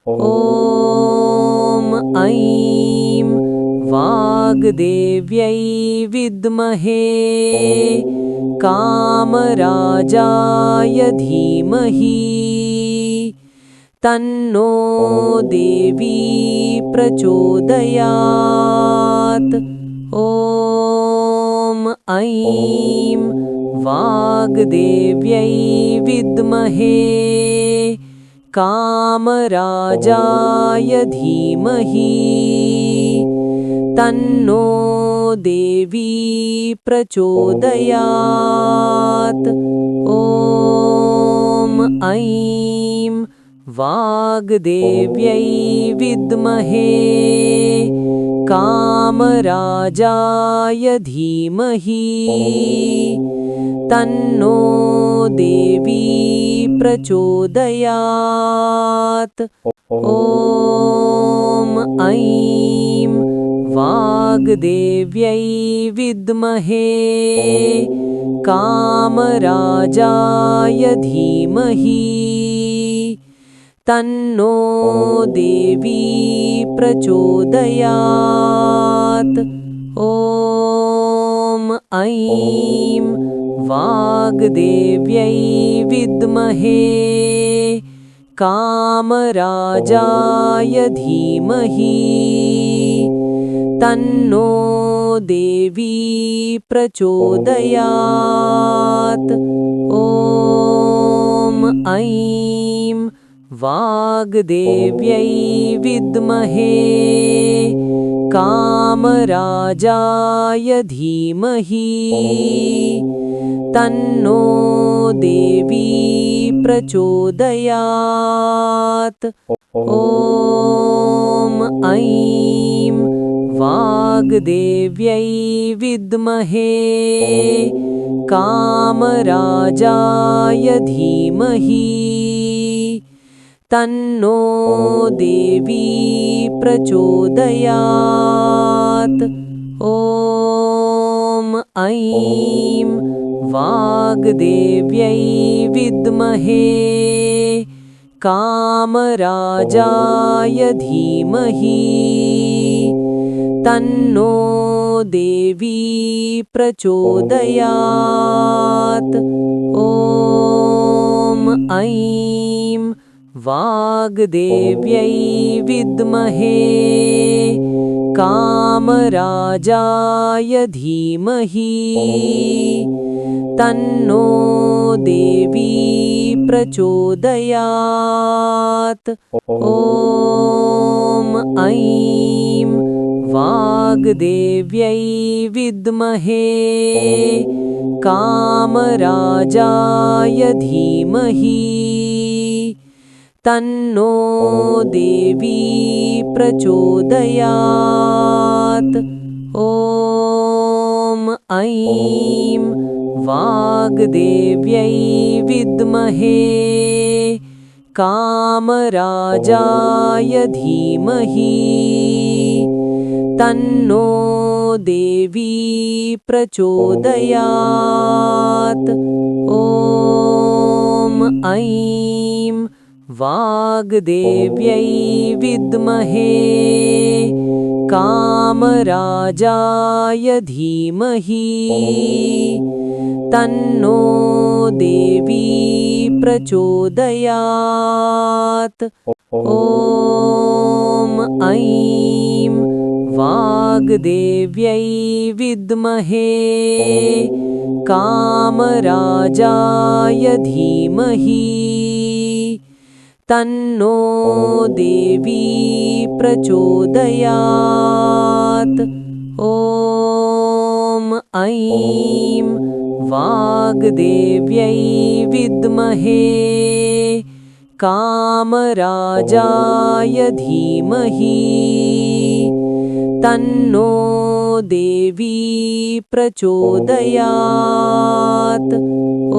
ॐ ऐं वाग्देव्यै विद्महे कामराजाय धीमहि तन्नो देवी प्रचोदयात्। ॐ ऐं वाग्देव्यै विद्महे कामराजाय धीमहि तन्नो देवी प्रचोदयात्। ॐ ऐं वाग्देव्यै विद्महे कामराजाय धीमहि तन्नो देवी प्रचोदयात्। ॐ ऐं वाग्देव्यै विद्महे कामराजाय धीमहि तन्नो देवी प्रचोदयात्। ॐ ऐं वाग्देव्यै विद्महे कामराजाय धीमहि तन्नो देवी प्रचोदयात्। ॐ ऐं वाग्देव्यै विद्महे कामराजाय धीमहि तन्नो देवी प्रचोदयात्। ॐ ऐं वाग्देव्यै विद्महे कामराजाय धीमहि तन्नो देवी प्रचोदयात्। ॐ ऐं वाग्देव्यै विद्महे कामराजाय धीमहि तन्नो देवी प्रचोदयात्। ॐ ऐं वाग्देव्यै विद्महे कामराजाय धीमहि तन्नो देवी प्रचोदयात्। ॐ ऐं वाग्देव्यै विद्महे कामराजाय धीमहि तन्नो देवी प्रचोदयात्। ॐ ऐं वाग्देव्यै विद्महे कामराजाय धीमहि तन्नो देवी प्रचोदयात्। ॐ ऐं वाग्देव्यै विद्महे कामराजाय धीमहि तन्नो देवी प्रचोदयात्। ॐ ऐं वाग्देव्यै विद्महे कामराजाय धीमहि तन्नो देवी प्रचोदयात्। ॐ ऐं वाग्देव्यै विद्महे कामराजाय धीमहि तन्नो देवी प्रचोदयात्।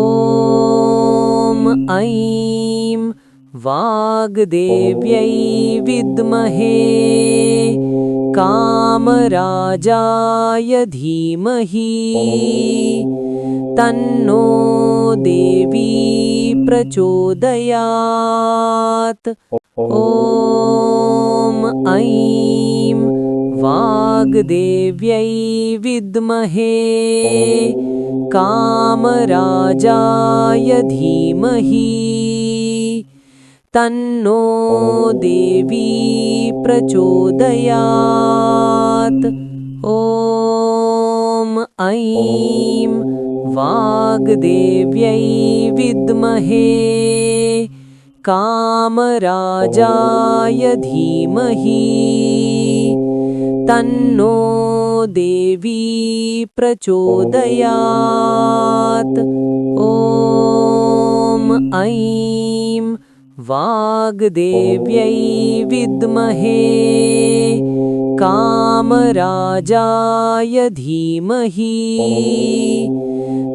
ॐ ऐं वाग्देव्यै विद्महे कामराजाय धीमहि तन्नो देवी प्रचोदयात्। ॐ ऐं वाग्देव्यै विद्महे कामराजाय धीमहि तन्नो देवी प्रचोदयात्। ॐ ऐं वाग्देव्यै विद्महे कामराजाय धीमहि तन्नो देवी प्रचोदयात्। ॐ ऐं वाग्देव्यै विद्महे कामराजाय धीमहि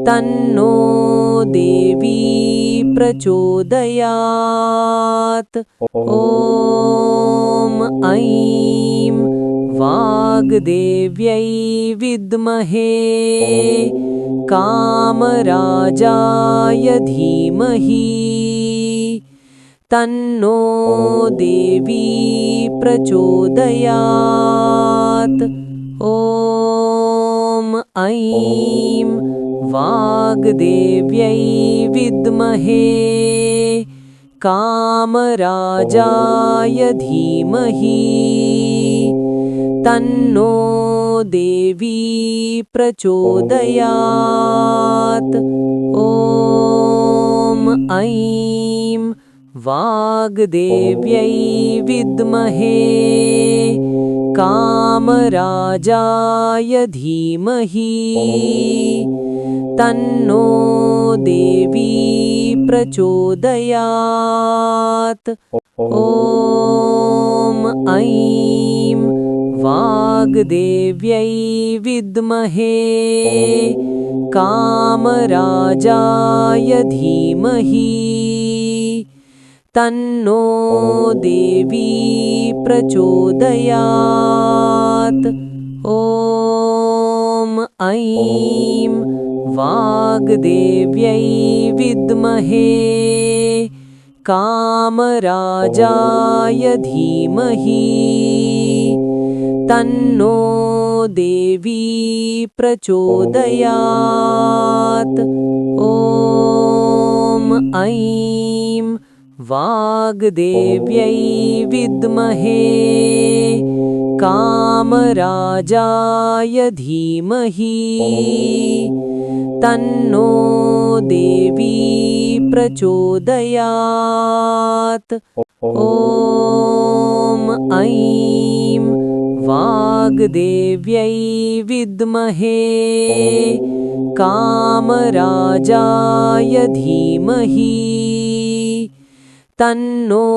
तन्नो देवी प्रचोदयात्। ॐ ऐं वाग्देव्यै विद्महे कामराजाय धीमहि तन्नो देवी प्रचोदयात्। ॐ ऐं वाग्देव्यै विद्महे कामराजाय धीमहि तन्नो देवी प्रचोदयात्। ॐ ऐं वाग्देव्यै विद्महे कामराजाय धीमहि तन्नो देवी प्रचोदयात्। ॐ ऐं वाग्देव्यै विद्महे कामराजाय धीमहि तन्नो देवी प्रचोदयात्। ॐ ऐं वाग्देव्यै विद्महे कामराजाय धीमहि तन्नो देवी प्रचोदयात्। ॐ ऐं वाग्देव्यै विद्महे कामराजाय धीमहि तन्नो देवी प्रचोदयात्। ॐ ऐं वाग्देव्यै विद्महे कामराजाय धीमहि तन्नो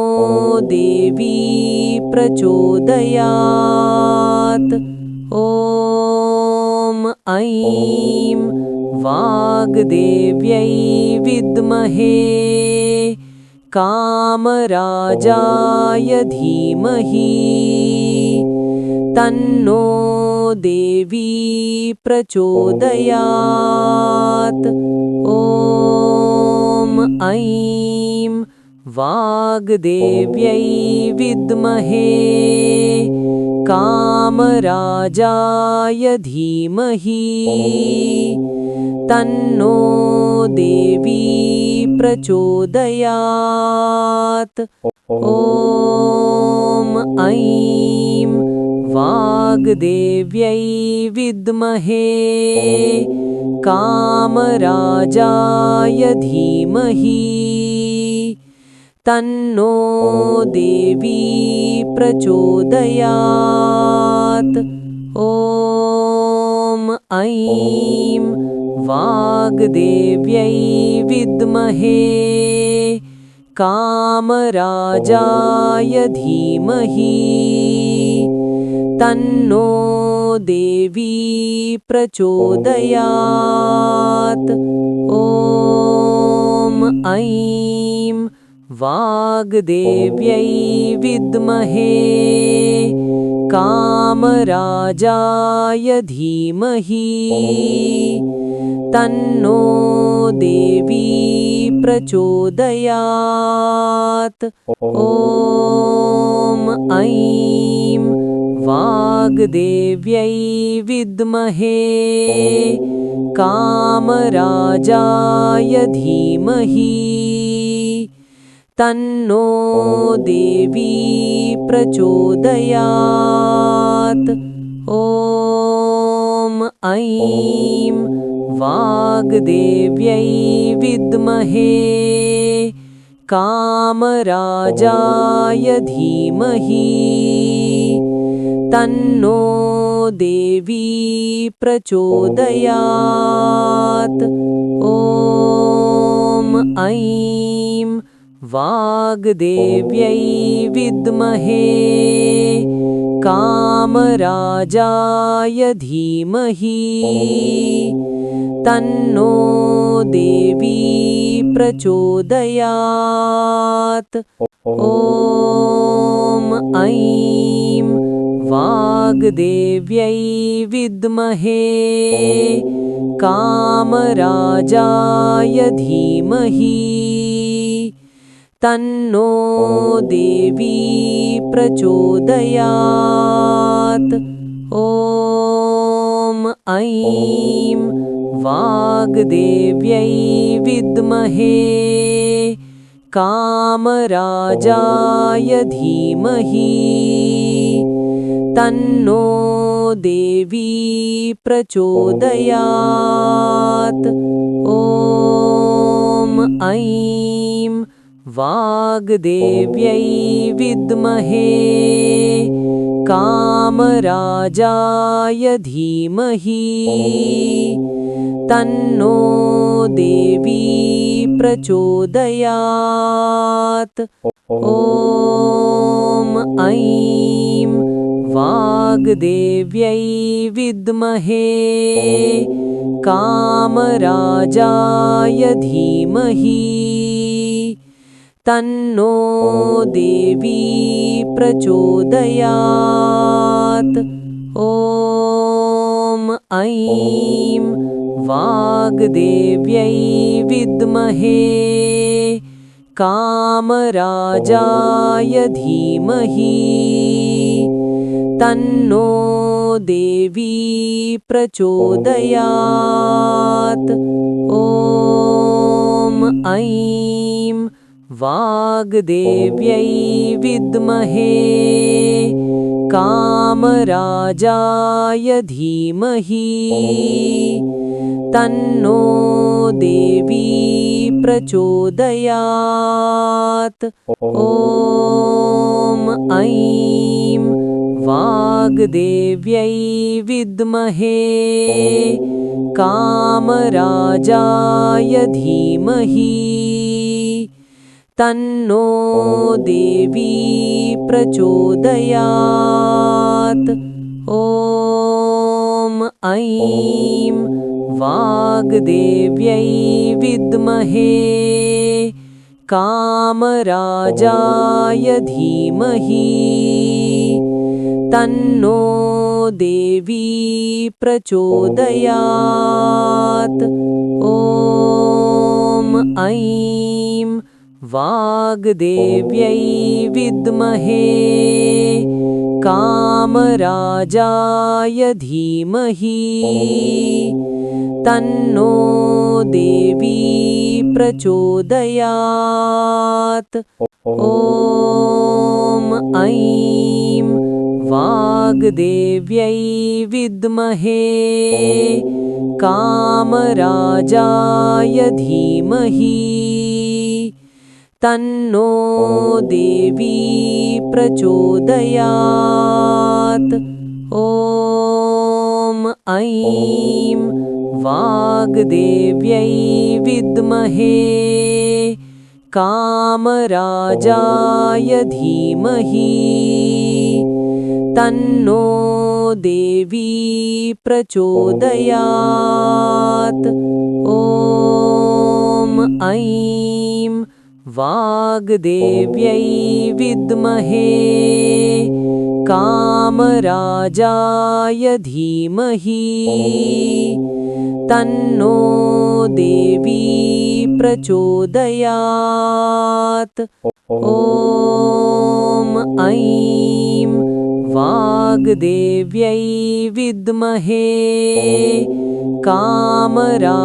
देवी प्रचोदयात्। ॐ ऐं वाग्देव्यै विद्महे कामराजाय धीमहि तन्नो देवी प्रचोदयात्। ॐ ऐं वाग्देव्यै विद्महे कामराजाय धीमहि तन्नो देवी प्रचोदयात्। ॐ ऐं वाग्देव्यै विद्महे कामराजाय धीमहि तन्नो देवी प्रचोदयात्। ॐ ऐं वाग्देव्यै विद्महे कामराजाय धीमहि तन्नो देवी प्रचोदयात्। ॐ ऐं वाग्देव्यै विद्महे कामराजाय धीमहि तन्नो देवी प्रचोदयात्। ॐ ऐं वाग्देव्यै विद्महे कामराजाय धीमहि तन्नो देवी प्रचोदयात्। ॐ ऐं वाग्देव्यै विद्महे कामराजाय धीमहि तन्नो देवी प्रचोदयात्। ॐ ऐं वाग्देव्यै विद्महे कामराजाय धीमहि तन्नो देवी प्रचोदयात्। ॐ ऐं वाग्देव्यै विद्महे कामराजाय धीमहि तन्नो देवी प्रचोदयात्। ॐ ऐं वाग्देव्यै विद्महे कामराजाय धीमहि तन्नो देवी प्रचोदयात्। ॐ ऐं वाग्देव्यै विद्महे कामराजाय धीमहि तन्नो देवी प्रचोदयात्। ॐ ऐं वाग्देव्यै विद्महे कामराजाय धीमहि तन्नो देवी प्रचोदयात्। ॐ ऐं वाग्देव्यै विद्महे कामराजाय धीमहि तन्नो देवी प्रचोदयात्। ॐ ऐं वाग्देव्यै विद्महे कामराजाय धीमहि तन्नो देवी प्रचोदयात्। ॐ ऐं वाग्देव्यै विद्महे कामराजाय धीमहि तन्नो देवी प्रचोदयात्। ॐ ऐं वाग्देव्यै विद्महे कामराजाय धीमहि तन्नो देवी प्रचोदयात्। ॐ ऐं वाग्देव्यै विद्महे कामराजाय धीमहि तन्नो देवी प्रचोदयात्। ॐ ऐं वाग्देव्यै विद्महे कामराजाय धीमहि तन्नो देवी प्रचोदयात्। ॐ ऐं वाग्देव्यै विद्महे कामराजाय धीमहि तन्नो देवी प्रचोदयात्। ॐ ऐं वाग्देव्यै विद्महे कामराजाय धीमहि तन्नो देवी प्रचोदयात्। ॐ ऐं वाग्देव्यै विद्महे कामराजाय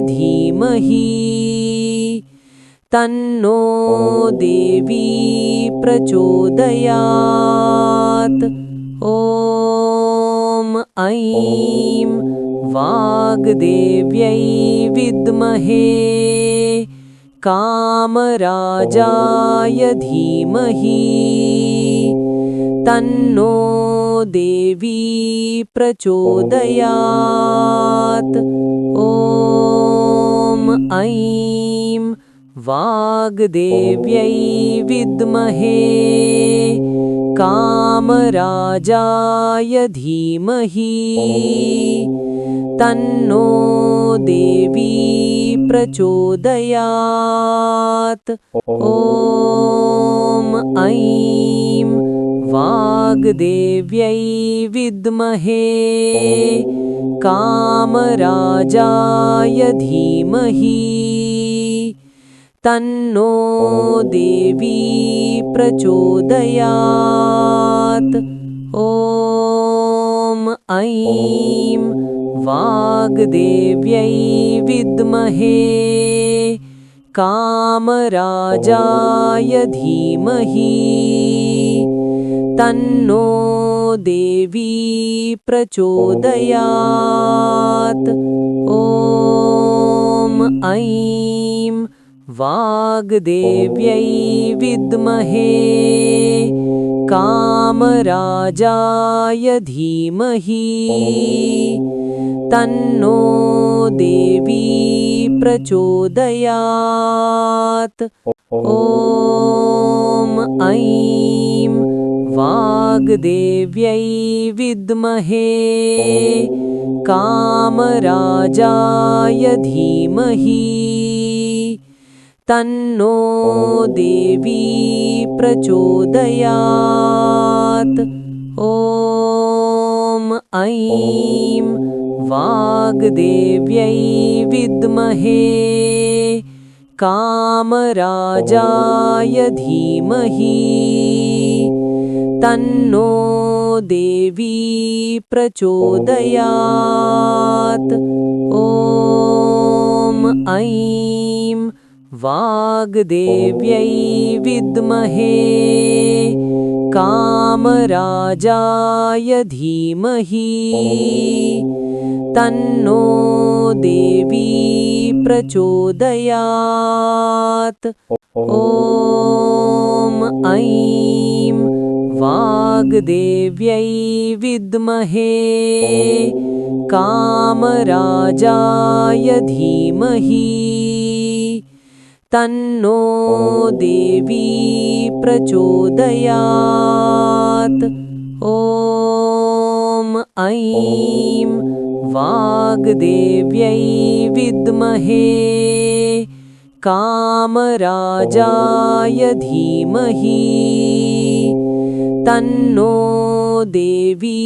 धीमहि तन्नो देवी प्रचोदयात्। ॐ ऐं वाग्देव्यै विद्महे कामराजाय धीमहि तन्नो देवी प्रचोदयात्। ॐ ऐं वाग्देव्यै विद्महे कामराजाय धीमहि तन्नो देवी प्रचोदयात्। ॐ ऐं वाग्देव्यै विद्महे कामराजाय धीमहि तन्नो देवी प्रचोदयात्। ॐ ऐं वाग्देव्यै विद्महे कामराजाय धीमहि तन्नो देवी प्रचोदयात्। ॐ ऐं वाग्देव्यै विद्महे कामराजाय धीमहि तन्नो देवी प्रचोदयात्। ॐ ऐं वाग्देव्यै विद्महे कामराजाय धीमहि तन्नो देवी प्रचोदयात्। ॐ ऐं वाग्देव्यै विद्महे कामराजाय धीमहि तन्नो देवी प्रचोदयात्। ॐ ऐं वाग्देव्यै विद्महे कामराजाय धीमहि तन्नो देवी प्रचोदयात्। ॐ ऐं वाग्देव्यै विद्महे कामराजाय धीमहि तन्नो देवी प्रचोदयात्। ॐ ऐं वाग्देव्यै विद्महे कामराजाय धीमहि तन्नो देवी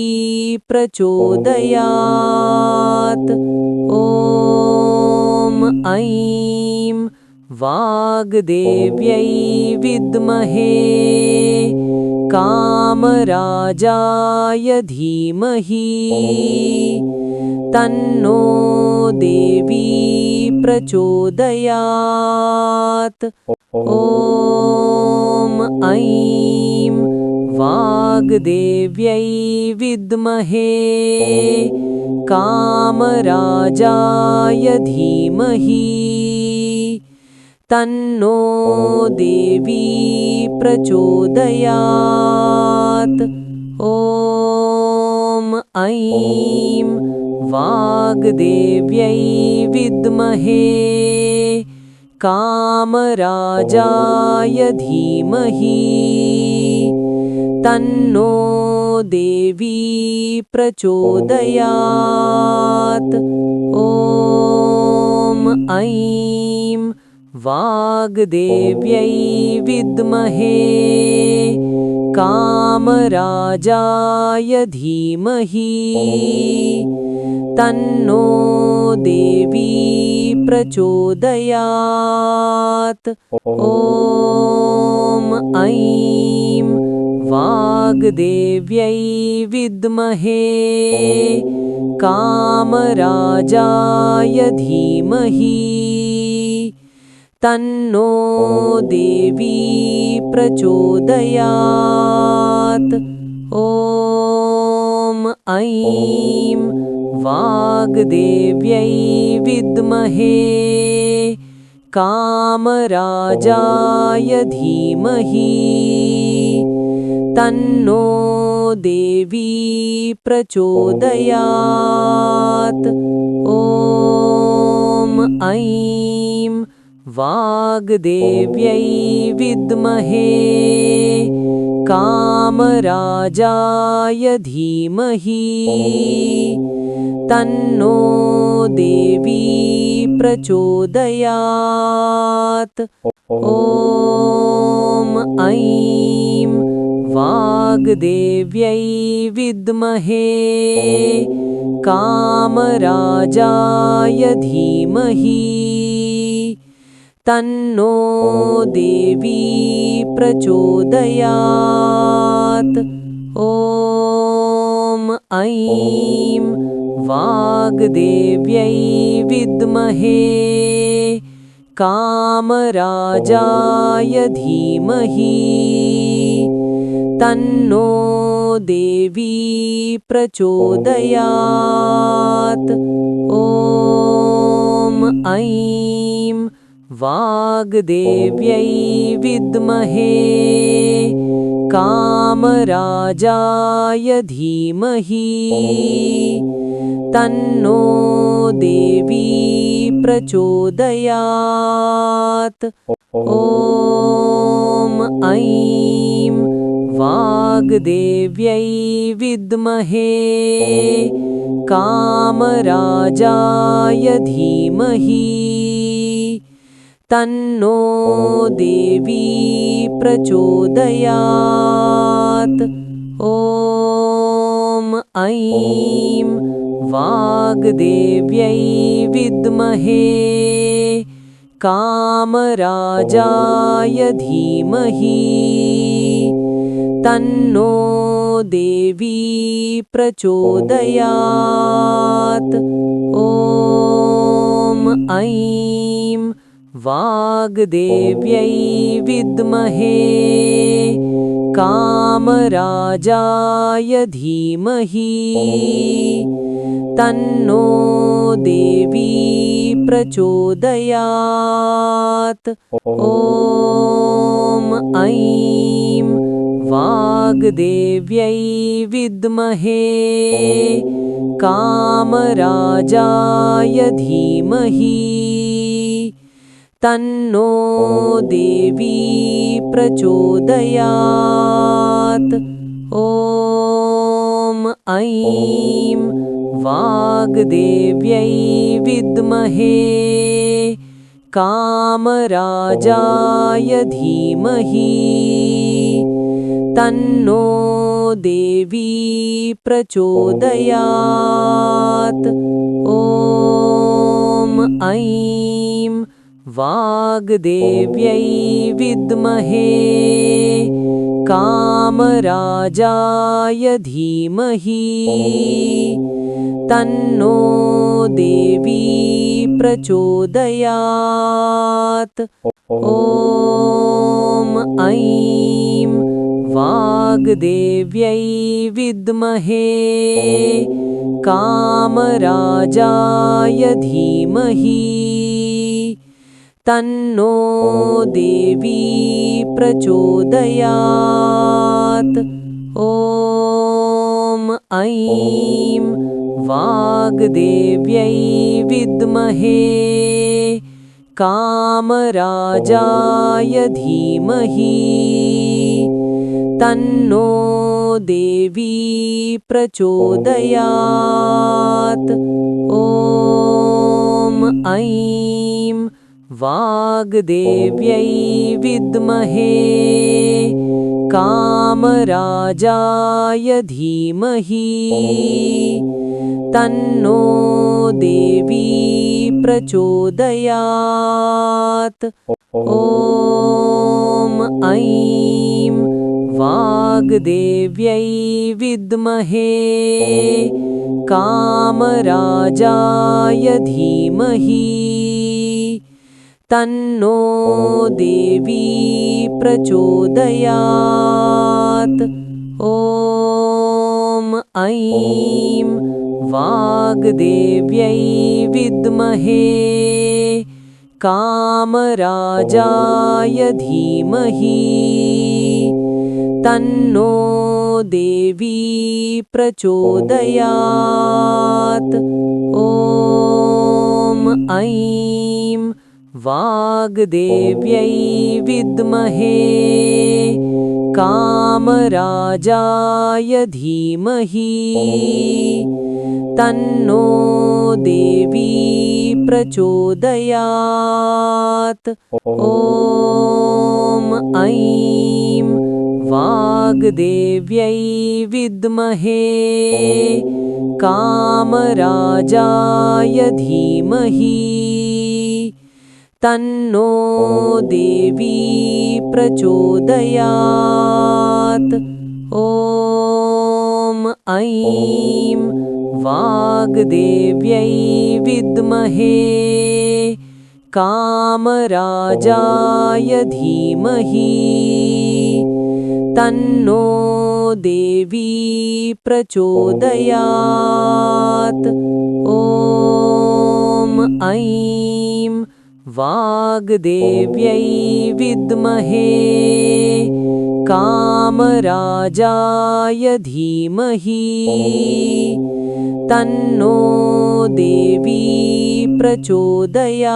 प्रचोदयात्। ॐ ऐं वाग्देव्यै विद्महे कामराजाय धीमहि तन्नो देवी प्रचोदयात्। ॐ ऐं वाग्देव्यै विद्महे कामराजाय धीमहि तन्नो देवी प्रचोदयात्। ॐ ऐं वाग्देव्यै विद्महे कामराजाय धीमहि तन्नो देवी प्रचोदयात्। ॐ ऐं वाग्देव्यै विद्महे कामराजाय धीमहि तन्नो देवी प्रचोदयात्। ॐ ऐं वाग्देव्यै वाग्देव्यै विद्महे कामराजाय धीमहि तन्नो देवी प्रचोदयात्। ॐ ऐं वाग्देव्यै विद्महे कामराजाय धीमहि तन्नो देवी प्रचोदयात्। ॐ ऐं वाग्देव्यै विद्महे कामराजाय धीमहि तन्नो देवी प्रचोदयात्। ॐ ऐं वाग्देव्यै विद्महे कामराजाय धीमहि तन्नो देवी प्रचोदयात्। ॐ ऐं वाग्देव्यै विद्महे कामराजाय धीमहि तन्नो देवी प्रचोदयात्। ॐ ऐं वाग्देव्यै विद्महे कामराजाय धीमहि तन्नो देवी प्रचोदयात्। ॐ ऐं वाग्देव्यै विद्महे कामराजाय धीमहि तन्नो देवी प्रचोदयात्। ॐ ऐं वाग्देव्यै विद्महे कामराजाय धीमहि तन्नो देवी प्रचोदयात्। ॐ ऐं वाग्देव्यै विद्महे कामराजाय धीमहि तन्नो देवी प्रचोदयात्। ॐ ऐं वाग्देव्यै विद्महे कामराजाय धीमहि तन्नो देवी प्रचोदयात्। ॐ ऐं वाग्देव्यै विद्महे कामराजाय धीमहि तन्नो देवी प्रचोदयात्। ॐ ऐं वाग्देव्यै विद्महे कामराजाय धीमहि तन्नो देवी प्रचोदयात्। ॐ ऐं वाग्देव्यै विद्महे कामराजाय धीमहि तन्नो देवी प्रचोदयात्। ॐ ऐं वाग्देव्यै विद्महे कामराजाय धीमहि तन्नो देवी प्रचोदयात्। ॐ ऐं वाग्देव्यै विद्महे कामराजाय धीमहि तन्नो देवी प्रचोदयात्। ॐ ऐं वाग्देव्यै विद्महे कामराजाय धीमहि तन्नो देवी प्रचोदयात्। ॐ ऐं वाग्देव्यै विद्महे कामराजाय धीमहि तन्नो देवी प्रचोदयात्। ॐ ऐं वाग्देव्यै विद्महे कामराजाय धीमहि तन्नो देवी प्रचोदयात्। ॐ ऐं वाग्देव्यै विद्महे कामराजाय धीमहि तन्नो देवी प्रचोदयात्। ॐ ऐं वाग्देव्यै विद्महे कामराजाय धीमहि तन्नो देवी प्रचोदयात्। ॐ ऐं वाग्देव्यै विद्महे कामराजाय धीमहि तन्नो देवी प्रचोदयात्।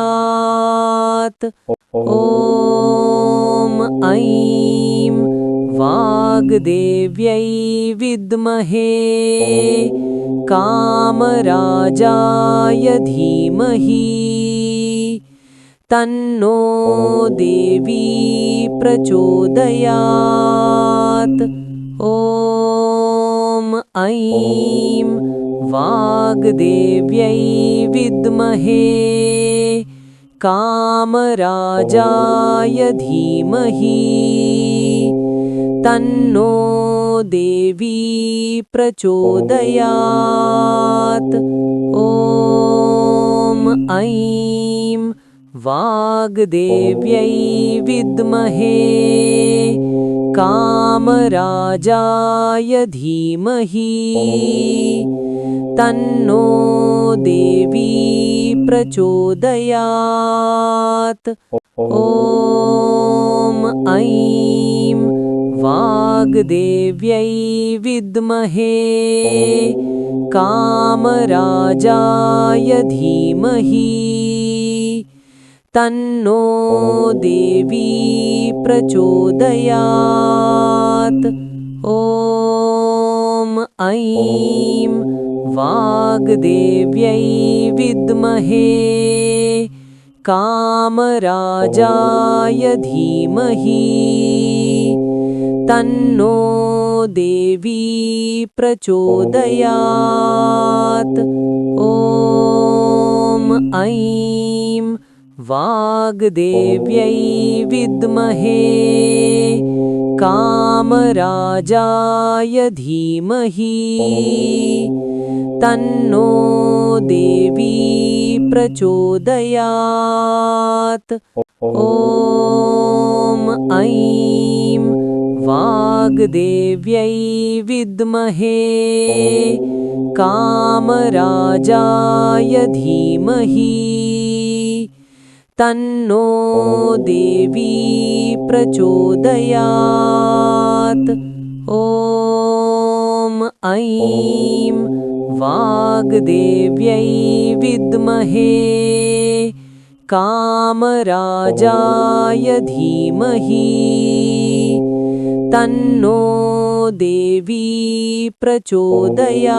ॐ ऐं वाग्देव्यै विद्महे कामराजाय धीमहि तन्नो देवी प्रचोदयात्। ॐ ऐं वाग्देव्यै विद्महे कामराजाय धीमहि तन्नो देवी प्रचोदयात्। ॐ ऐं वाग्देव्यै विद्महे कामराजाय धीमहि तन्नो देवी प्रचोदयात्। ॐ ऐं वाग्देव्यै विद्महे कामराजाय धीमहि तन्नो देवी प्रचोदयात्। ॐ ऐं वाग्देव्यै विद्महे कामराजाय धीमहि तन्नो देवी प्रचोदयात्। ॐ ऐं वाग्देव्यै विद्महे कामराजाय धीमहि तन्नो देवी प्रचोदयात्। ॐ ऐं वाग्देव्यै विद्महे कामराजाय धीमहि तन्नो देवी प्रचोदयात्। ॐ ऐं वाग्देव्यै विद्महे कामराजाय धीमहि तन्नो देवी प्रचोदयात्।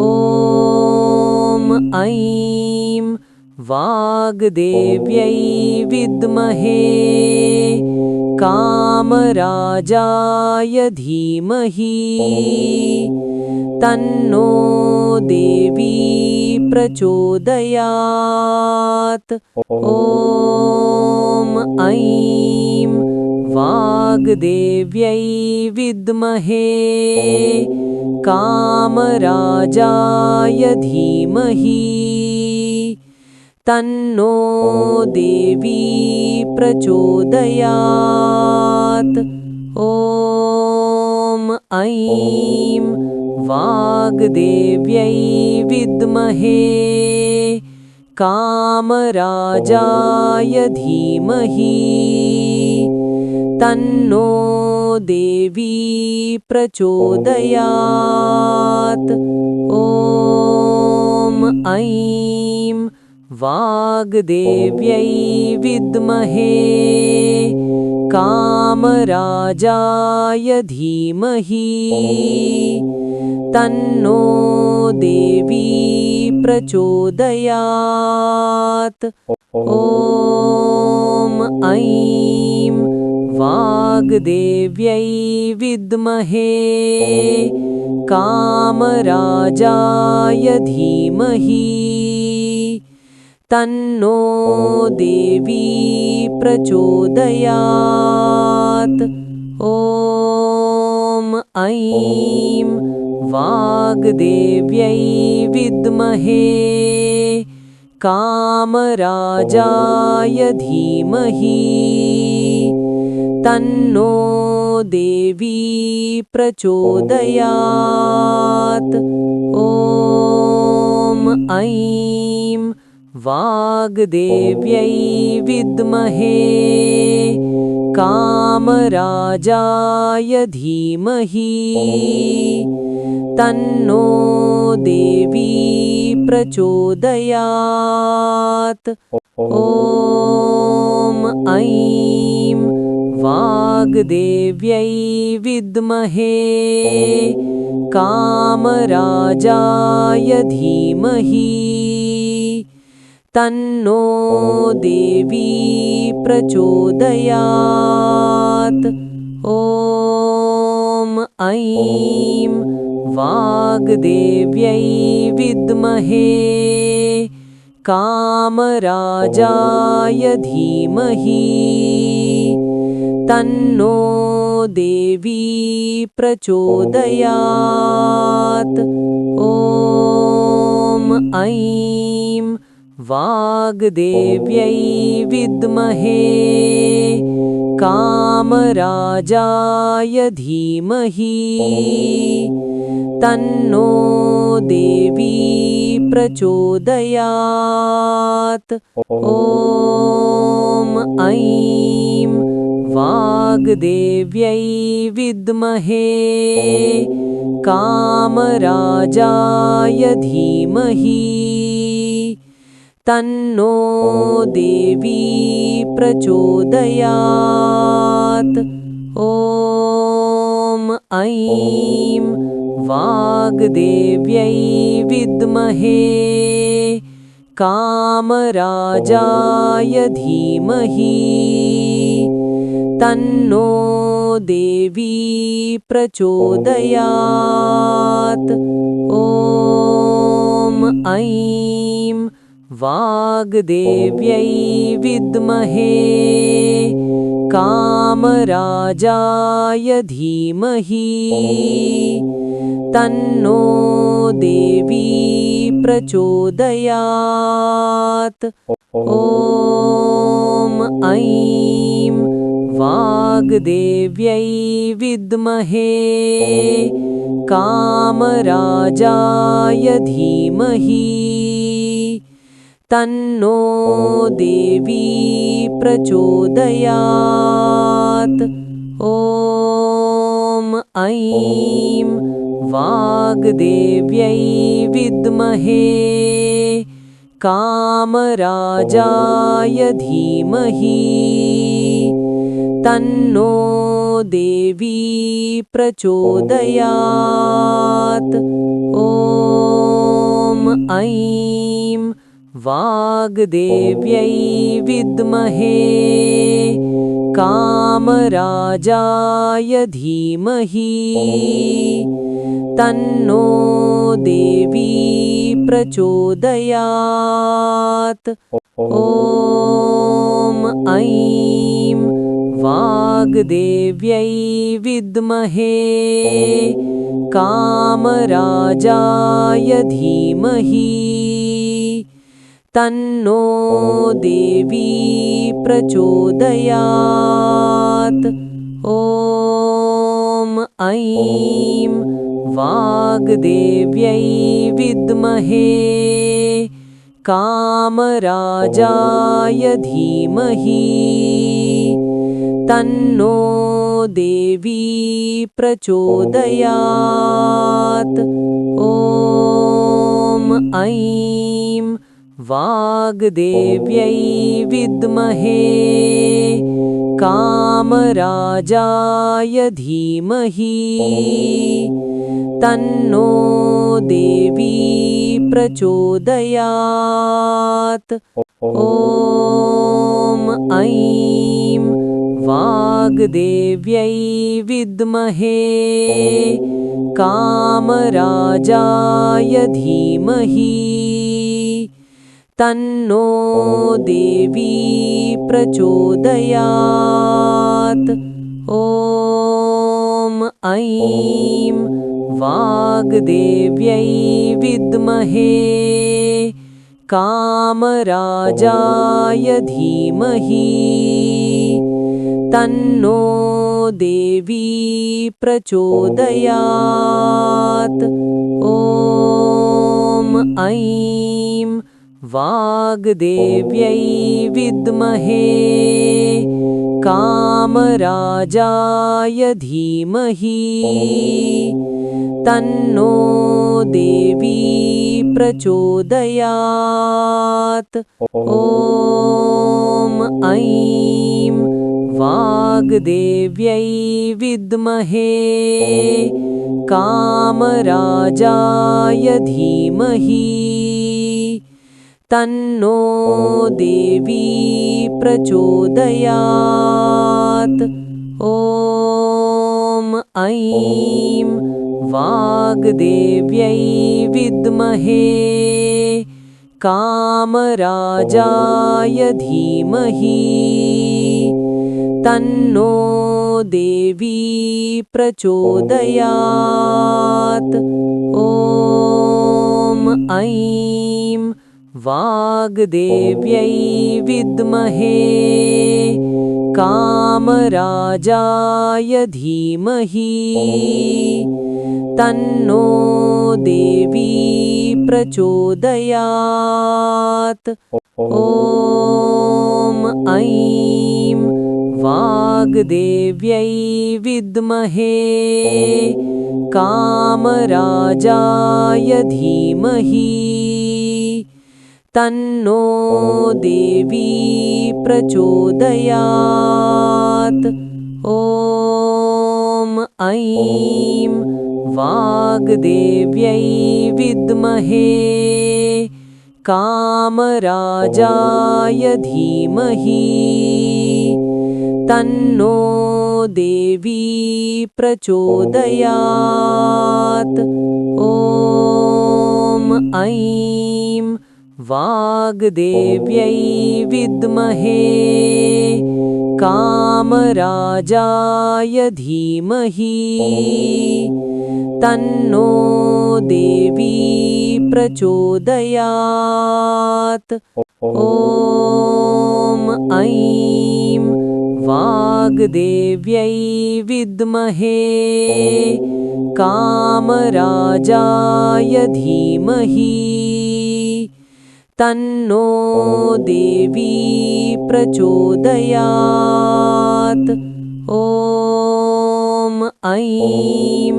ॐ ऐं वाग्देव्यै विद्महे कामराजाय धीमहि तन्नो देवी प्रचोदयात्। ॐ ऐं वाग्देव्यै विद्महे कामराजाय धीमहि तन्नो देवी प्रचोदयात्। ॐ ऐं वाग्देव्यै विद्महे कामराजाय धीमहि तन्नो देवी प्रचोदयात्। ॐ ऐं वाग्देव्यै विद्महे कामराजाय धीमहि तन्नो देवी प्रचोदयात्। ॐ ऐं वाग्देव्यै विद्महे कामराजाय धीमहि तन्नो देवी प्रचोदयात्। ॐ ऐं वाग्देव्यै विद्महे कामराजाय धीमहि तन्नो देवी प्रचोदयात्। ॐ ऐं वाग्देव्यै विद्महे कामराजाय धीमहि तन्नो देवी प्रचोदयात्। ॐ ऐं वाग्देव्यै विद्महे कामराजाय धीमहि तन्नो देवी प्रचोदयात्। ॐ ऐं वाग्देव्यै विद्महे कामराजाय धीमहि तन्नो देवी प्रचोदयात्। ॐ ऐं वाग्देव्यै विद्महे कामराजाय धीमहि तन्नो देवी प्रचोदयात्। ॐ ऐं वाग्देव्यै विद्महे कामराजाय धीमहि तन्नो देवी प्रचोदयात्। ॐ ऐं वाग्देव्यै विद्महे कामराजाय धीमहि तन्नो देवी प्रचोदयात्। ॐ ऐं वाग्देव्यै विद्महे कामराजाय धीमहि तन्नो देवी प्रचोदयात्। ॐ ऐं वाग्देव्यै विद्महे कामराजाय धीमहि तन्नो देवी प्रचोदयात्। ॐ ऐं वाग्देव्यै विद्महे कामराजाय धीमहि तन्नो देवी प्रचोदयात्। ॐ ऐं वाग्देव्यै विद्महे कामराजाय धीमहि तन्नो देवी प्रचोदयात्। ॐ ऐं वाग्देव्यै विद्महे कामराजाय धीमहि तन्नो देवी प्रचोदयात्। ॐ ऐं वाग्देव्यै विद्महे कामराजाय धीमहि तन्नो देवी प्रचोदयात्। ॐ ऐं वाग्देव्यै विद्महे कामराजाय धीमहि तन्नो देवी प्रचोदयात्। ॐ ऐं वाग्देव्यै विद्महे कामराजाय धीमहि तन्नो देवी प्रचोदयात्। ॐ ऐं वाग्देव्यै विद्महे कामराजाय धीमहि तन्नो देवी प्रचोदयात्। ॐ ऐं वाग्देव्यै विद्महे कामराजाय धीमहि तन्नो देवी प्रचोदयात्। ॐ ऐं वाग्देव्यै विद्महे कामराजाय धीमहि तन्नो देवी प्रचोदयात्। ॐ ऐं वाग्देव्यै विद्महे कामराजाय धीमहि तन्नो देवी प्रचोदयात्। ॐ ऐं वाग्देव्यै विद्महे कामराजाय धीमहि तन्नो देवी प्रचोदयात्। ॐ ऐं वाग्देव्यै विद्महे कामराजाय धीमहि तन्नो देवी प्रचोदयात्। ॐ ऐं वाग्देव्यै विद्महे कामराजाय धीमहि तन्नो देवी प्रचोदयात्। ॐ ऐं वाग्देव्यै विद्महे कामराजाय धीमहि तन्नो देवी प्रचोदयात्। ॐ ऐं वाग्देव्यै विद्महे कामराजाय धीमहि तन्नो देवी प्रचोदयात्। ॐ ऐं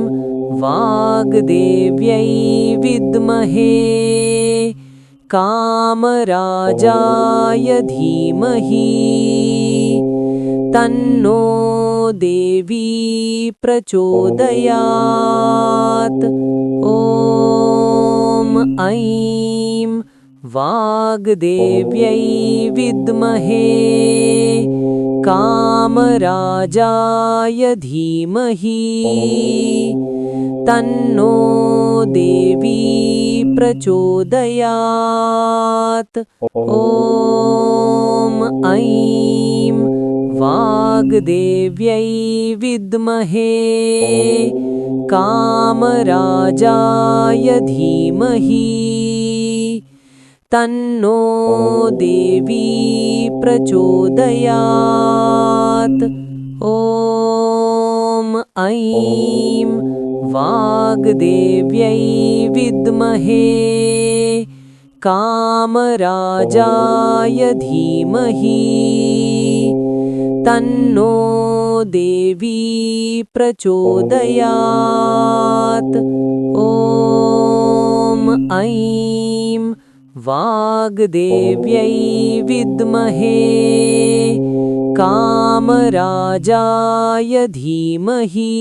वाग्देव्यै विद्महे कामराजाय धीमहि तन्नो देवी प्रचोदयात्। ॐ ऐं वाग्देव्यै विद्महे कामराजाय धीमहि तन्नो देवी प्रचोदयात्। ॐ ऐं वाग्देव्यै विद्महे कामराजाय धीमहि तन्नो देवी प्रचोदयात्। ॐ ऐं वाग्देव्यै विद्महे कामराजाय धीमहि तन्नो देवी प्रचोदयात्। ॐ ऐं वाग्देव्यै विद्महे कामराजाय धीमहि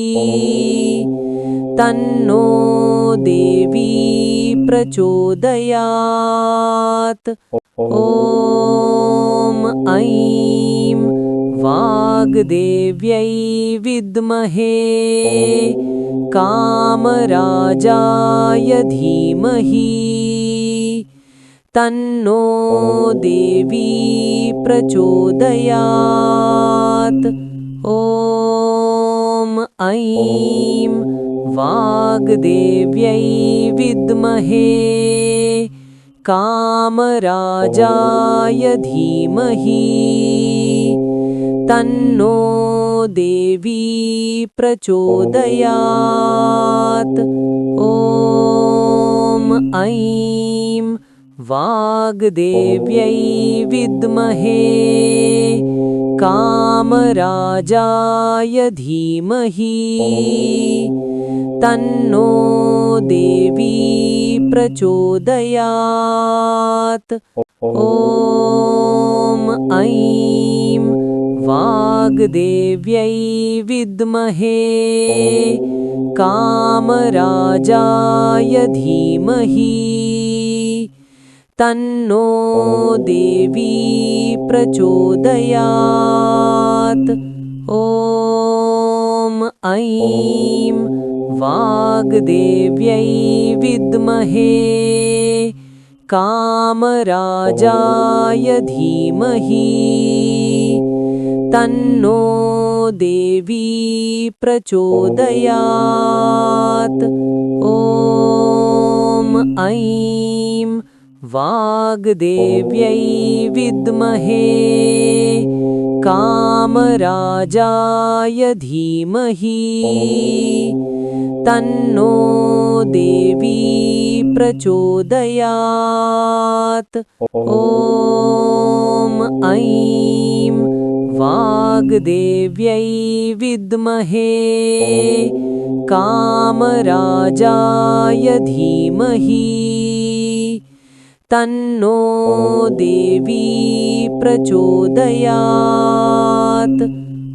तन्नो देवी प्रचोदयात्। ॐ ऐं वाग्देव्यै विद्महे कामराजाय धीमहि तन्नो देवी प्रचोदयात्। ॐ ऐं वाग्देव्यै विद्महे कामराजाय धीमहि तन्नो देवी प्रचोदयात्। ॐ ऐं वाग्देव्यै विद्महे कामराजाय धीमहि तन्नो देवी प्रचोदयात्। ॐ ऐं वाग्देव्यै विद्महे कामराजाय धीमहि तन्नो देवी प्रचोदयात्। ॐ ऐं वाग्देव्यै विद्महे कामराजाय धीमहि तन्नो देवी प्रचोदयात्। ॐ ऐं वाग्देव्यै विद्महे कामराजाय धीमहि तन्नो देवी प्रचोदयात्। ॐ ऐं वाग्देव्यै विद्महे कामराजाय धीमहि तन्नो देवी प्रचोदयात्।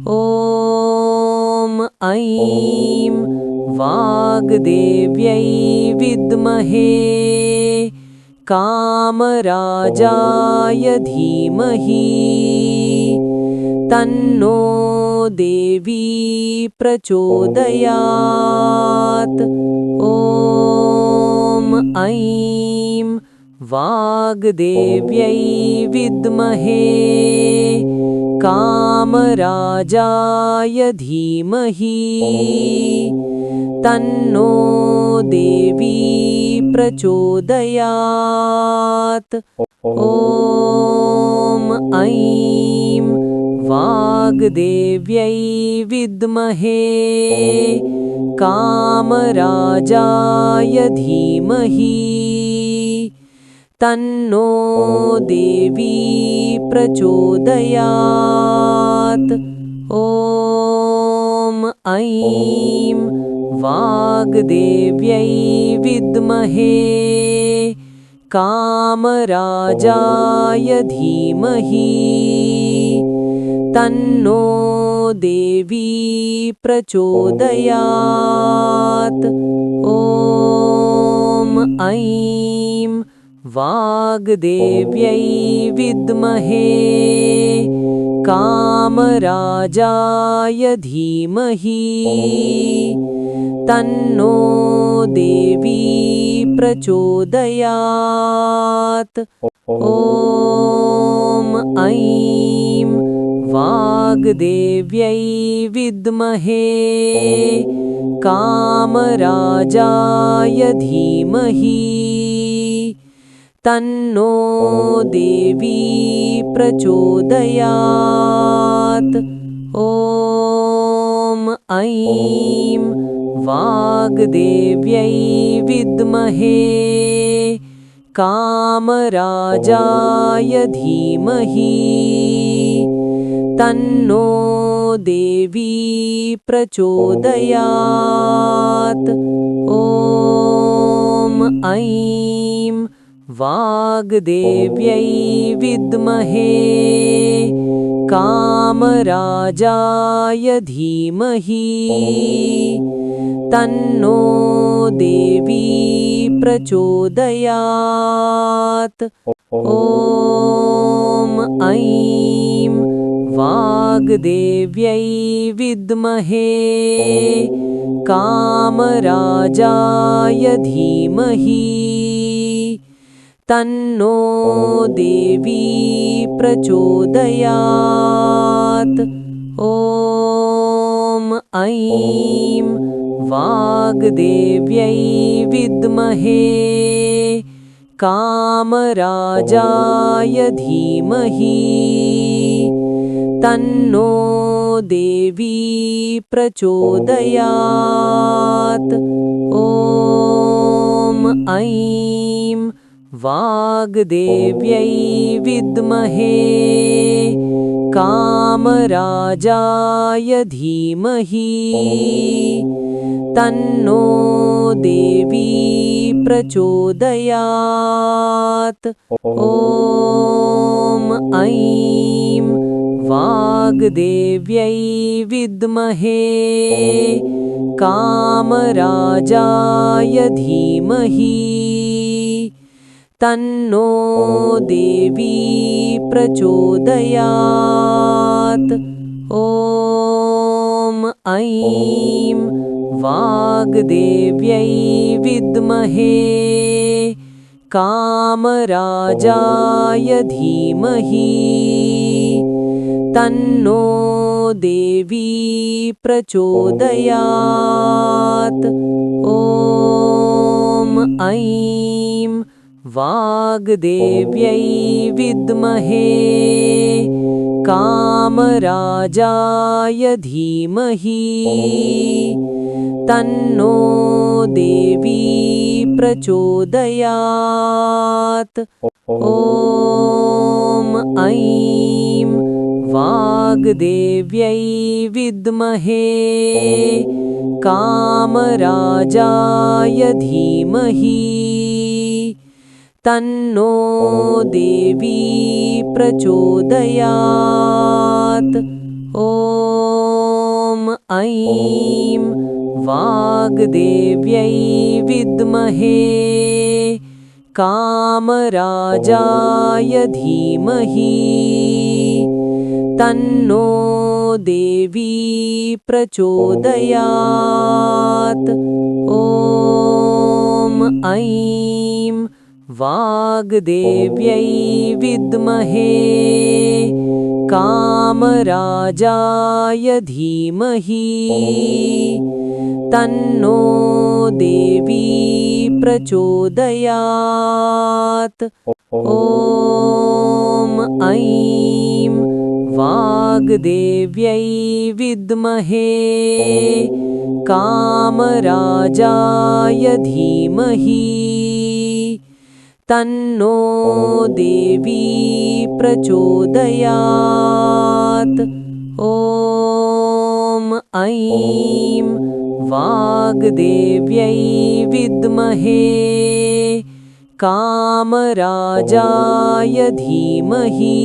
ॐ ऐं वाग्देव्यै विद्महे कामराजाय धीमहि तन्नो देवी प्रचोदयात्। ॐ ऐं वाग्देव्यै विद्महे कामराजाय धीमहि तन्नो देवी प्रचोदयात्। ॐ ऐं वाग्देव्यै विद्महे कामराजाय धीमहि तन्नो देवी प्रचोदयात्। ॐ ऐं वाग्देव्यै विद्महे कामराजाय धीमहि तन्नो देवी प्रचोदयात्। ॐ ऐं वाग्देव्यै विद्महे कामराजाय धीमहि तन्नो देवी प्रचोदयात्। ॐ ऐं वाग्देव्यै विद्महे कामराजाय धीमहि तन्नो देवी प्रचोदयात्। ॐ ऐं वाग्देव्यै विद्महे कामराजाय धीमहि तन्नो देवी प्रचोदयात्। ॐ ऐं वाग्देव्यै विद्महे कामराजाय धीमहि तन्नो देवी प्रचोदयात्। ॐ ऐं वाग्देव्यै विद्महे कामराजाय धीमहि तन्नो देवी प्रचोदयात्। ॐ ऐं वाग्देव्यै विद्महे कामराजाय धीमहि तन्नो देवी प्रचोदयात्। ॐ ऐं वाग्देव्यै विद्महे कामराजाय धीमहि तन्नो देवी प्रचोदयात्। ॐ ऐं वाग्देव्यै विद्महे कामराजाय धीमहि तन्नो देवी प्रचोदयात्। ॐ ऐं वाग्देव्यै विद्महे कामराजाय धीमहि तन्नो देवी प्रचोदयात्। ॐ ऐं वाग्देव्यै विद्महे कामराजाय धीमहि तन्नो देवी प्रचोदयात्। ॐ ऐं वाग्देव्यै विद्महे कामराजाय धीमहि तन्नो देवी प्रचोदयात्। ॐ ऐं वाग्देव्यै विद्महे कामराजाय धीमहि तन्नो देवी प्रचोदयात्। ॐ ऐं वाग्देव्यै विद्महे कामराजाय धीमहि तन्नो देवी प्रचोदयात्। ॐ ऐं वाग्देव्यै विद्महे कामराजाय धीमहि तन्नो देवी प्रचोदयात्। ॐ ऐं वाग्देव्यै विद्महे कामराजाय धीमहि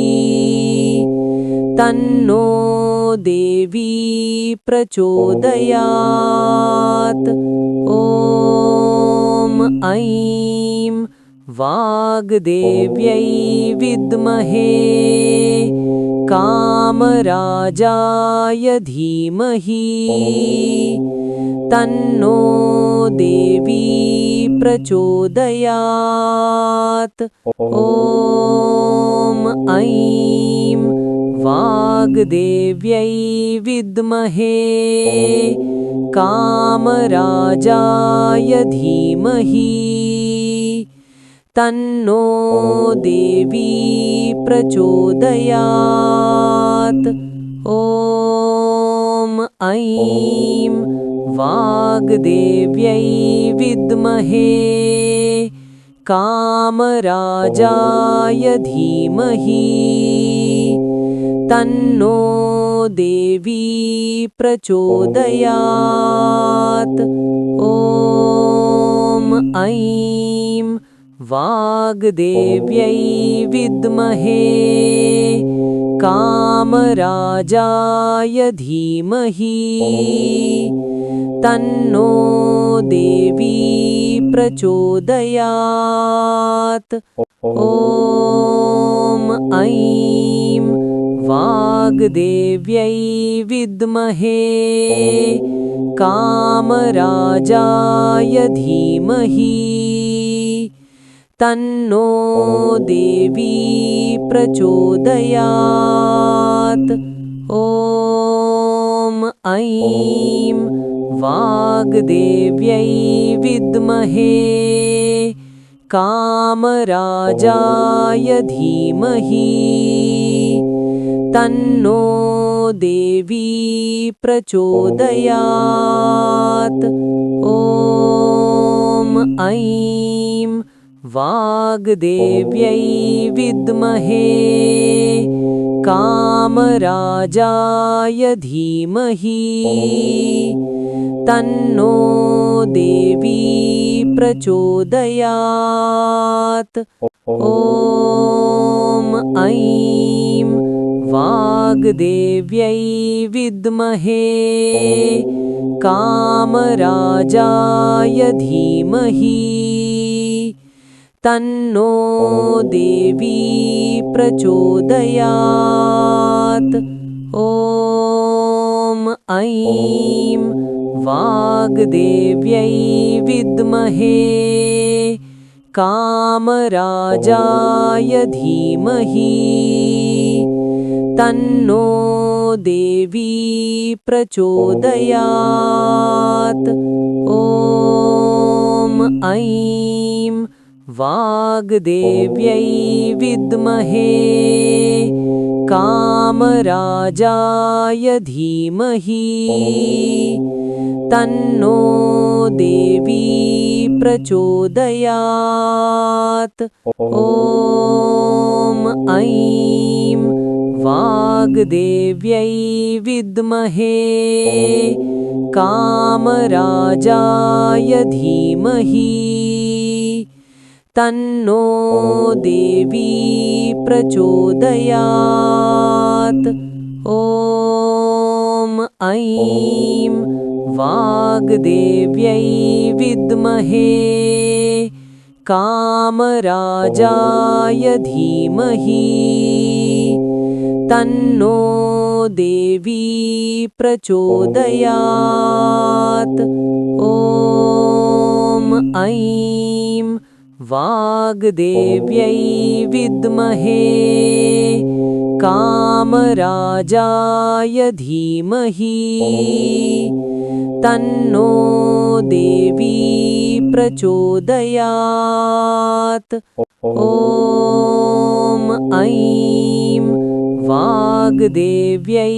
तन्नो देवी प्रचोदयात्। ॐ ऐं वाग्देव्यै विद्महे कामराजाय धीमहि तन्नो देवी प्रचोदयात्। ॐ ऐं वाग्देव्यै विद्महे कामराजाय धीमहि तन्नो देवी प्रचोदयात्। ॐ ऐं वाग्देव्यै विद्महे कामराजाय धीमहि तन्नो देवी प्रचोदयात्। ॐ ऐं वाग्देव्यै विद्महे कामराजाय धीमहि तन्नो देवी प्रचोदयात्। ॐ ऐं वाग्देव्यै विद्महे कामराजाय धीमहि तन्नो देवी प्रचोदयात्। ॐ ऐं वाग्देव्यै विद्महे कामराजाय धीमहि तन्नो देवी प्रचोदयात्। ॐ ऐं वाग्देव्यै विद्महे कामराजाय धीमहि तन्नो देवी प्रचोदयात्। ॐ ऐं वाग्देव्यै विद्महे कामराजाय धीमहि तन्नो देवी प्रचोदयात्। ॐ ऐं वाग्देव्यै विद्महे कामराजाय धीमहि तन्नो देवी प्रचोदयात्। ॐ ऐं वाग्देव्यै विद्महे कामराजाय धीमहि तन्नो देवी प्रचोदयात्। ॐ ऐं वाग्देव्यै विद्महे कामराजाय धीमहि तन्नो देवी प्रचोदयात्। ॐ ऐं वाग्देव्यै विद्महे कामराजाय धीमहि तन्नो देवी प्रचोदयात्। ॐ ऐं वाग्देव्यै विद्महे कामराजाय धीमहि तन्नो देवी प्रचोदयात्। ॐ ऐं वाग्देव्यै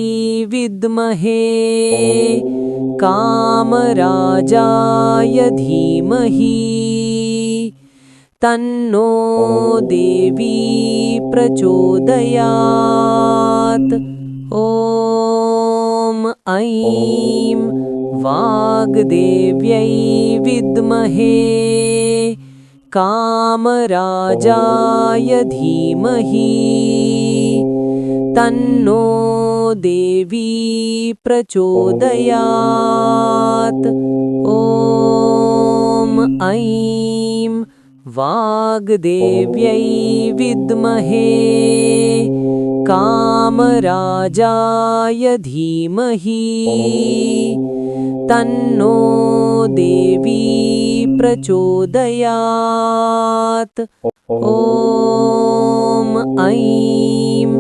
विद्महे कामराजाय धीमहि तन्नो देवी प्रचोदयात्। ॐ ऐं वाग्देव्यै विद्महे कामराजाय धीमहि तन्नो देवी प्रचोदयात्। ॐ ऐं वाग्देव्यै विद्महे कामराजाय धीमहि तन्नो देवी प्रचोदयात्। ॐ ऐं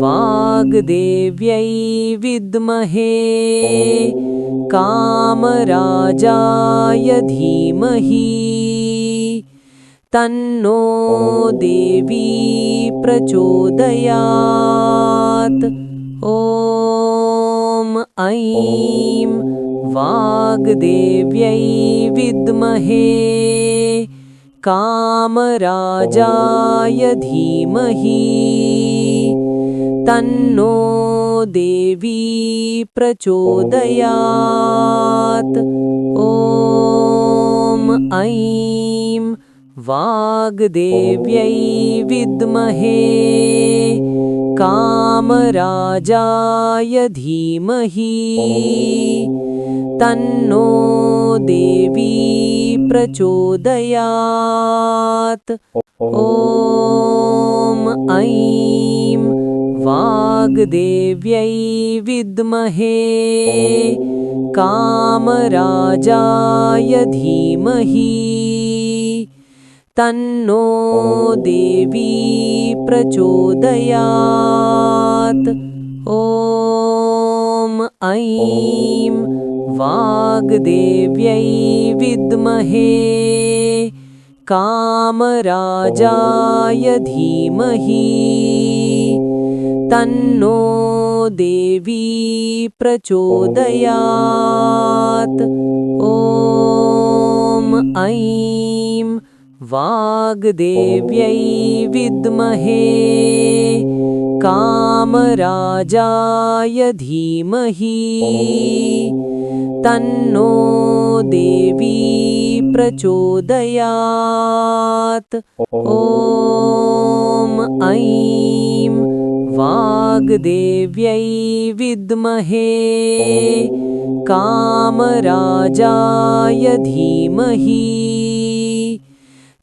वाग्देव्यै विद्महे कामराजाय धीमहि तन्नो देवी प्रचोदयात्। ॐ ऐं वाग्देव्यै विद्महे कामराजाय धीमहि तन्नो देवी प्रचोदयात्। ॐ ऐं वाग्देव्यै विद्महे कामराजाय धीमहि तन्नो देवी प्रचोदयात्। ॐ ऐं वाग्देव्यै विद्महे कामराजाय धीमहि तन्नो देवी प्रचोदयात्। ॐ ऐं वाग्देव्यै विद्महे कामराजाय धीमहि तन्नो देवी प्रचोदयात्। ॐ ऐं वाग्देव्यै विद्महे कामराजाय धीमहि तन्नो देवी प्रचोदयात्। ॐ ऐं वाग्देव्यै विद्महे कामराजाय धीमहि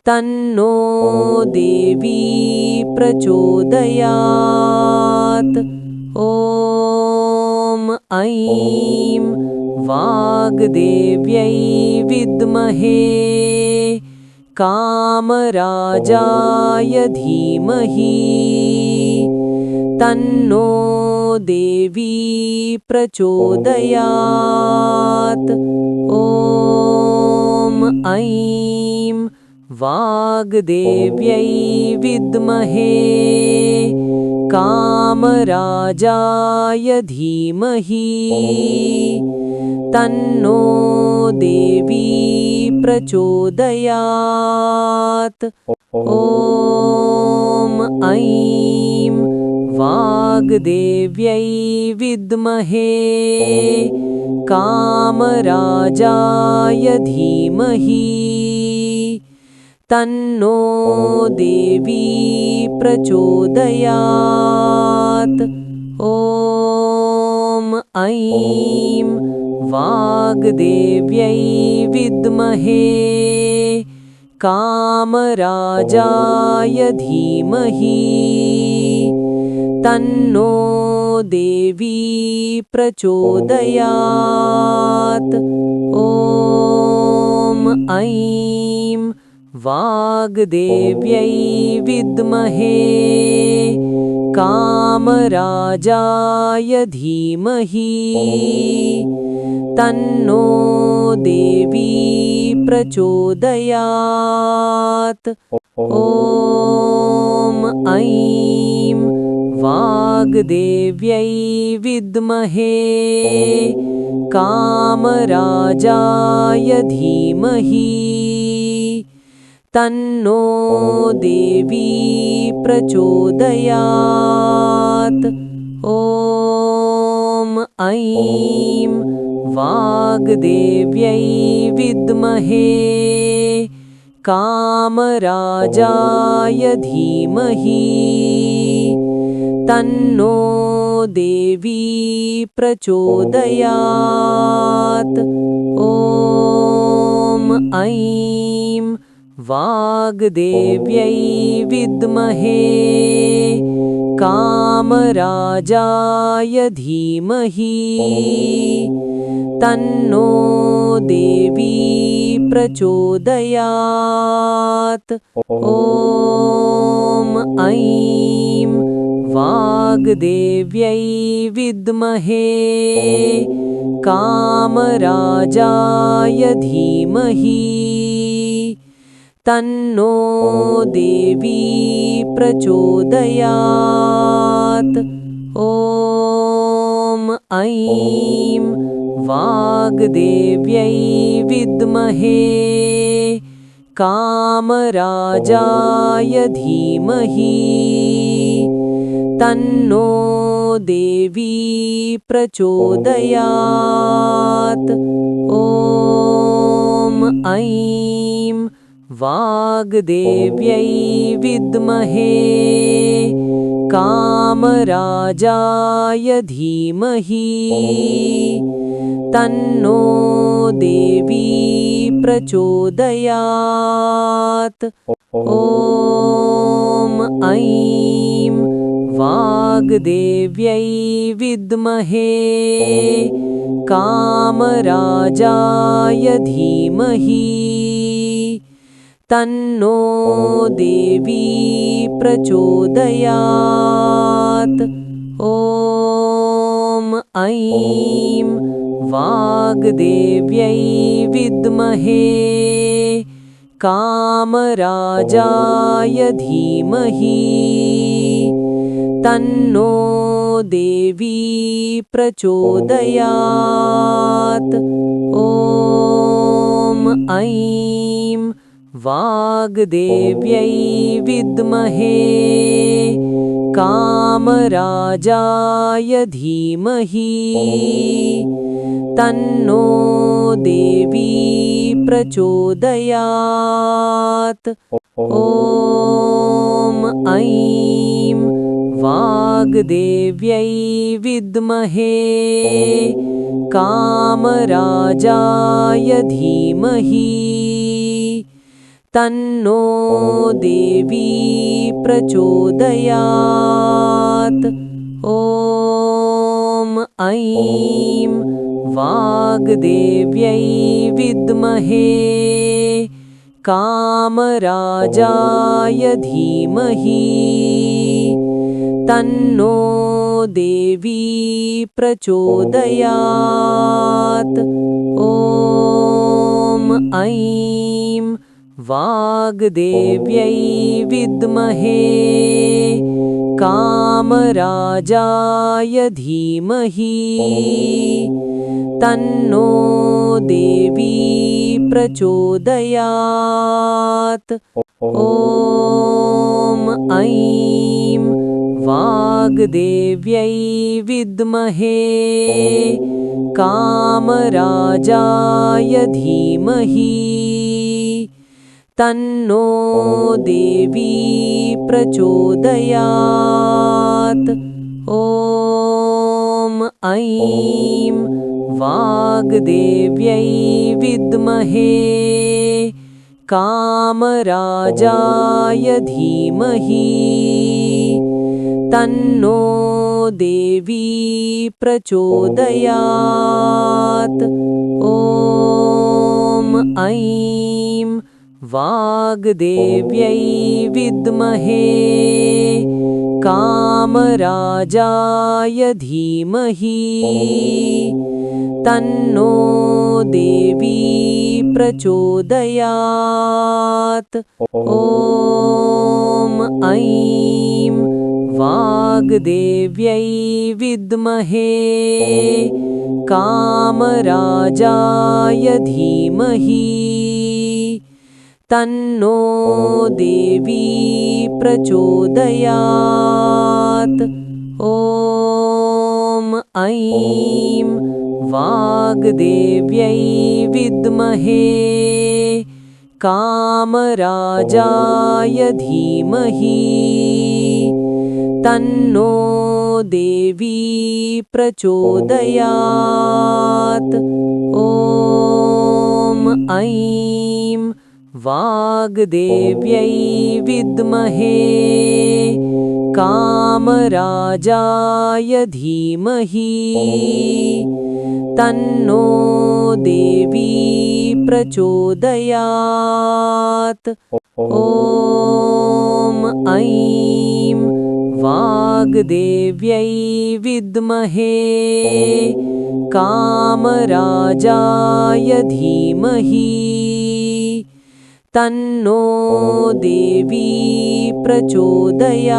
तन्नो देवी प्रचोदयात्। ॐ ऐं वाग्देव्यै विद्महे कामराजाय धीमहि तन्नो देवी प्रचोदयात्। ॐ ऐं वाग्देव्यै विद्महे कामराजाय धीमहि तन्नो देवी प्रचोदयात्। ॐ ऐं वाग्देव्यै विद्महे कामराजाय धीमहि तन्नो देवी प्रचोदयात्। ॐ ऐं वाग्देव्यै विद्महे कामराजाय धीमहि तन्नो देवी प्रचोदयात्। ॐ ऐं वाग्देव्यै विद्महे कामराजाय धीमहि तन्नो देवी प्रचोदयात्। ॐ ऐं वाग्देव्यै विद्महे कामराजाय धीमहि तन्नो देवी प्रचोदयात्। ॐ ऐं वाग्देव्यै विद्महे कामराजाय धीमहि तन्नो देवी प्रचोदयात्। ॐ ऐं वाग्देव्यै विद्महे कामराजाय धीमहि तन्नो देवी प्रचोदयात्। ॐ ऐं वाग्देव्यै विद्महे कामराजाय धीमहि तन्नो देवी प्रचोदयात्। ॐ ऐं वाग्देव्यै विद्महे कामराजाय धीमहि तन्नो देवी प्रचोदयात्। ॐ ऐं वाग्देव्यै विद्महे कामराजाय धीमहि तन्नो देवी प्रचोदयात्। ॐ ऐं वाग्देव्यै विद्महे कामराजाय धीमहि तन्नो देवी प्रचोदयात्। ॐ ऐं वाग्देव्यै विद्महे कामराजाय धीमहि तन्नो देवी प्रचोदयात्। ॐ ऐं वाग्देव्यै विद्महे कामराजाय धीमहि तन्नो देवी प्रचोदयात्। ॐ ऐं वाग्देव्यै विद्महे कामराजाय धीमहि तन्नो देवी प्रचोदयात्। ॐ ऐं वाग्देव्यै विद्महे कामराजाय धीमहि तन्नो देवी प्रचोदयात्। ॐ ऐं वाग्देव्यै विद्महे कामराजाय धीमहि तन्नो देवी प्रचोदयात्। ॐ ऐं वाग्देव्यै विद्महे कामराजाय धीमहि तन्नो देवी प्रचोदयात्। ॐ ऐं वाग्देव्यै विद्महे कामराजाय धीमहि तन्नो देवी प्रचोदयात्। ॐ ऐं वाग्देव्यै विद्महे कामराजाय धीमहि तन्नो देवी प्रचोदयात्। ॐ ऐं वाग्देव्यै विद्महे कामराजाय धीमहि तन्नो देवी प्रचोदयात्। ॐ ऐं वाग्देव्यै विद्महे कामराजाय धीमहि तन्नो देवी प्रचोदयात्। ॐ ऐं वाग्देव्यै विद्महे कामराजाय धीमहि तन्नो देवी प्रचोदयात्। ॐ ऐं वाग्देव्यै विद्महे कामराजाय धीमहि तन्नो देवी प्रचोदयात्।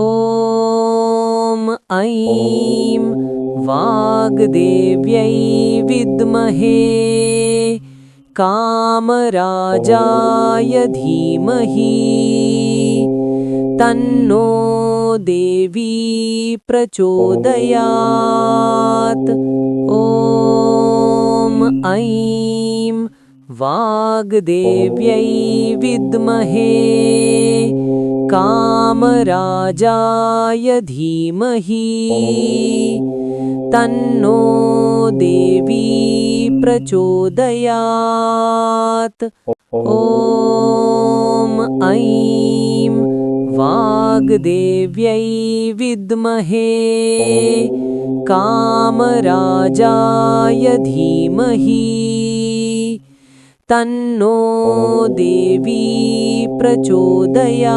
ॐ ऐं वाग्देव्यै विद्महे कामराजाय धीमहि तन्नो देवी प्रचोदयात्। ॐ ऐं वाग्देव्यै विद्महे कामराजाय धीमहि तन्नो देवी प्रचोदयात्। ॐ ऐं वाग्देव्यै विद्महे कामराजाय धीमहि तन्नो देवी प्रचोदयात्।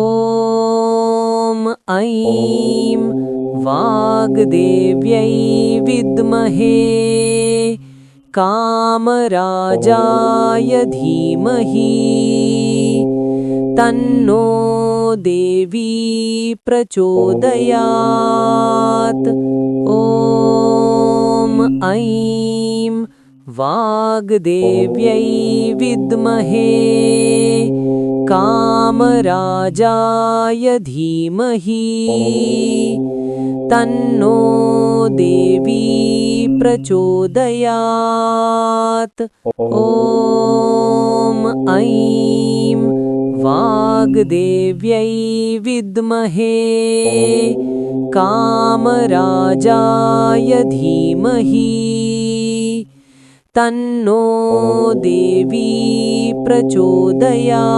ॐ ऐं वाग्देव्यै विद्महे कामराजाय धीमहि तन्नो देवी प्रचोदयात्। ॐ ऐं वाग्देव्यै विद्महे कामराजाय धीमहि तन्नो देवी प्रचोदयात्। ॐ ऐं वाग्देव्यै विद्महे कामराजाय धीमहि तन्नो देवी प्रचोदयात्।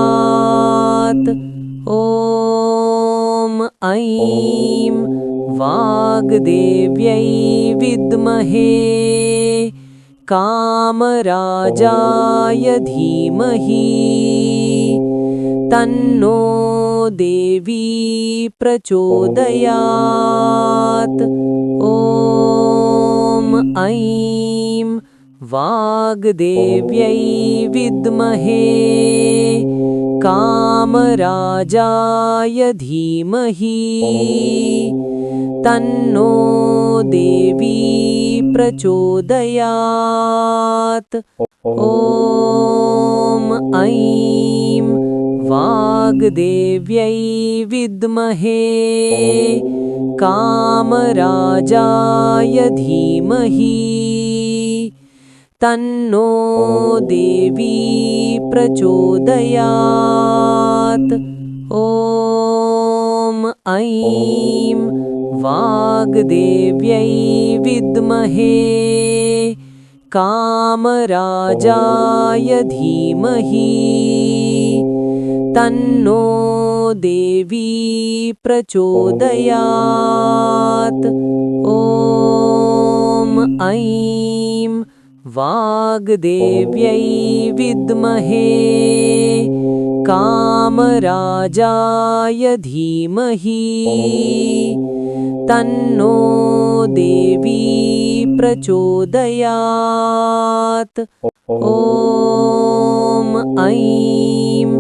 ॐ ऐं वाग्देव्यै विद्महे कामराजाय धीमहि तन्नो देवी प्रचोदयात्। ॐ ऐं वाग्देव्यै विद्महे कामराजाय धीमहि तन्नो देवी प्रचोदयात्। ॐ ऐं वाग्देव्यै विद्महे कामराजाय धीमहि तन्नो देवी प्रचोदयात्। ॐ ऐं वाग्देव्यै विद्महे कामराजाय धीमहि तन्नो देवी प्रचोदयात्। ॐ ऐं वाग्देव्यै विद्महे कामराजाय धीमहि तन्नो देवी प्रचोदयात्। ॐ ऐं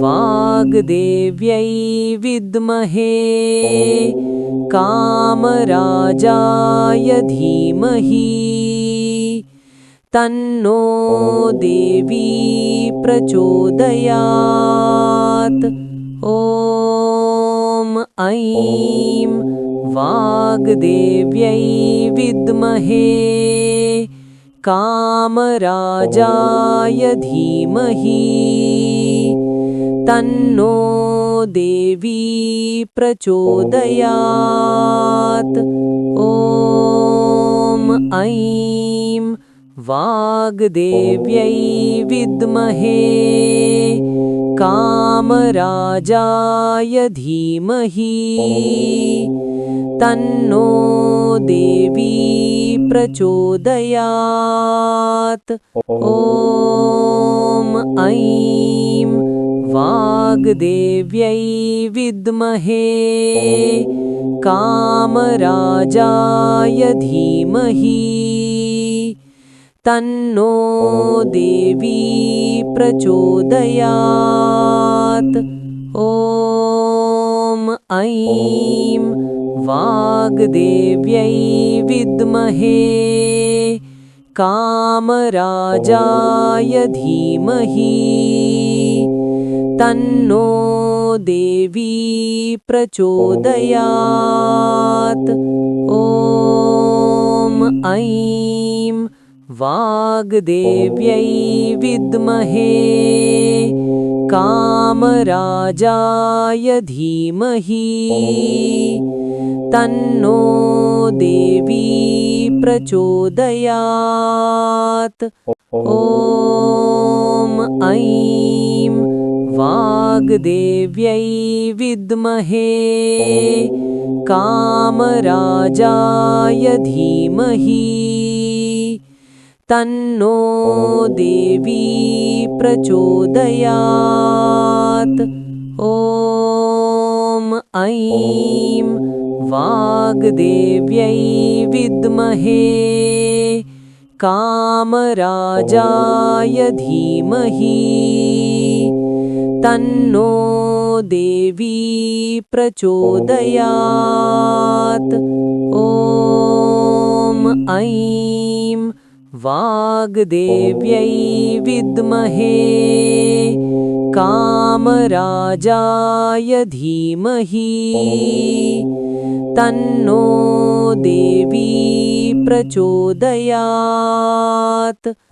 वाग्देव्यै विद्महे कामराजाय धीमहि तन्नो देवी प्रचोदयात्। ॐ ऐं वाग्देव्यै विद्महे कामराजाय धीमहि तन्नो देवी प्रचोदयात्। ॐ ऐं वाग्देव्यै विद्महे कामराजाय धीमहि तन्नो देवी प्रचोदयात्। ॐ ऐं वाग्देव्यै विद्महे कामराजाय धीमहि तन्नो देवी प्रचोदयात्। ॐ ऐं वाग्देव्यै विद्महे कामराजाय धीमहि तन्नो देवी प्रचोदयात्। ॐ ऐं वाग्देव्यै विद्महे कामराजाय धीमहि तन्नो देवी प्रचोदयात्। ॐ ऐं वाग्देव्यै विद्महे कामराजाय धीमहि तन्नो देवी प्रचोदयात्। ॐ ऐं वाग्देव्यै विद्महे कामराजाय धीमहि तन्नो देवी प्रचोदयात्। ॐ ऐं वाग्देव्यै विद्महे कामराजाय धीमहि तन्नो देवी प्रचोदयात्।